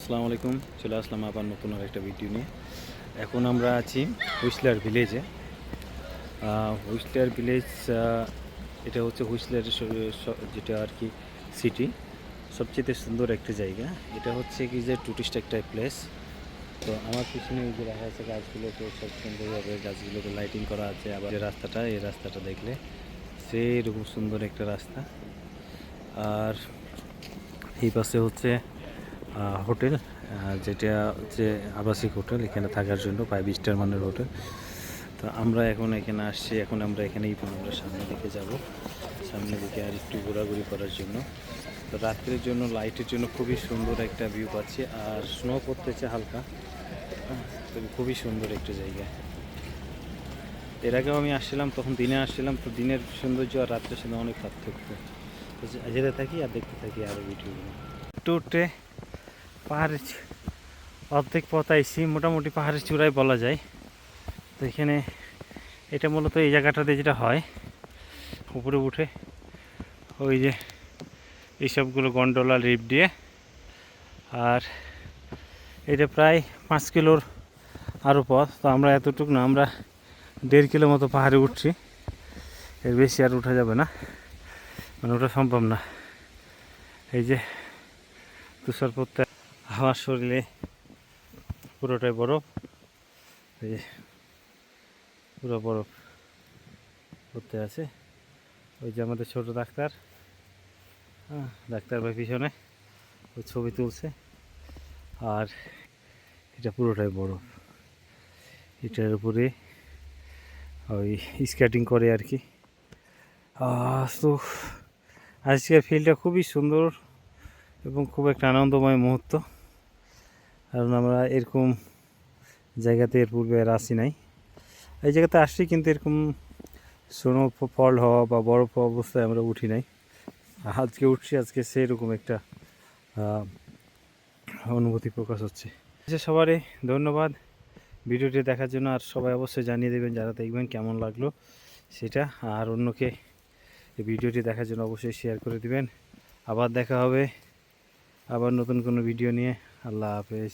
আসসালামু আলাইকুম। চলে আসলাম আবার নতুন আরেকটা ভিডিও নিয়ে। এখন আমরা আছি হুইসলার ভিলেজে। হুইসলার ভিলেজ এটা হচ্ছে হুইসলারের যেটা আর কি সিটি, সবচেয়ে সুন্দর একটা জায়গা। এটা হচ্ছে কি যে টুরিস্ট একটা প্লেস। তো আমার পিছনে এই যে দেখা যাচ্ছে গাছগুলোকে সব সুন্দরভাবে গাছগুলোকে লাইটিং করা আছে। আবার যে রাস্তাটা, এই রাস্তাটা দেখলে সেরকম সুন্দর একটা রাস্তা। আর এই পাশে হচ্ছে হোটেল, যেটা হচ্ছে আবাসিক হোটেল, এখানে থাকার জন্য 5 স্টার মানের হোটেল। তো আমরা এখন এখানে আসছি, এখন আমরা এখানেই আমরা সামনের দিকে যাব, সামনের দিকে আর একটু ঘোরাঘুরি করার জন্য। তো রাত্রের জন্য লাইটের জন্য খুবই সুন্দর একটা ভিউ পাচ্ছি, আর স্নো পড়তেছে হালকা। তবে খুবই সুন্দর একটা জায়গা। এর আগেও আমি আসছিলাম, তখন দিনে আসছিলাম, তো দিনের সৌন্দর্য আর রাত্রের সঙ্গে অনেক পার্থক্য। তো যেতে থাকি আর দেখতে থাকি আরও ভিডিওগুলো। টুটে পাহাড়ের অর্ধেক পথ আইছি, মোটামুটি পাহাড়ের চূড়ায় বলা যায়। তো এখানে এটা মূলত এই জায়গাটাতে যেটা হয়, উপরে উঠে ওই যে এইসবগুলো গন্ডোলা লিফট দিয়ে, আর এটা প্রায় 5 কিলোর আরও পথ। তো আমরা এতটুকু না, আমরা 1.5 কিলো মতো পাহাড়ে উঠছি, এর বেশি আর উঠা যাবে না, মানে ওঠা সম্ভব না। এই যে তুষার পড়তে, আমার শরীরে পুরোটাই বরফ, এই যে পুরো বরফ পড়তে আছে। ওই যে আমাদের ছোট ডাক্তার, ডাক্তার ভাই পিছনে ওই ছবি তুলছে। আর এটা পুরোটাই বরফ, এটার উপরে ওই স্কেটিং করে আর কি। তো আজকের ফিল্ডটা খুবই সুন্দর এবং খুব একটা আনন্দময় মুহূর্ত, কারণ আমরা এরকম জায়গাতে এর পূর্বে আর আসি নাই। এই জায়গাতে আসছি কিন্তু এরকম স্নোফল হওয়া বা বরফ অবস্থায় আমরা উঠি নাই। আজকে উঠছি, আজকে সেরকম একটা অনুভূতি প্রকাশ হচ্ছে। সবারই ধন্যবাদ ভিডিওটি দেখার জন্য, আর সবাই অবশ্যই জানিয়ে দেবেন যারা দেখবেন কেমন লাগলো সেটা, আর অন্যকে এই ভিডিওটি দেখার জন্য অবশ্যই শেয়ার করে দিবেন। আবার দেখা হবে আবার নতুন কোনো ভিডিও নিয়ে। আল্লাহ হাফেজ।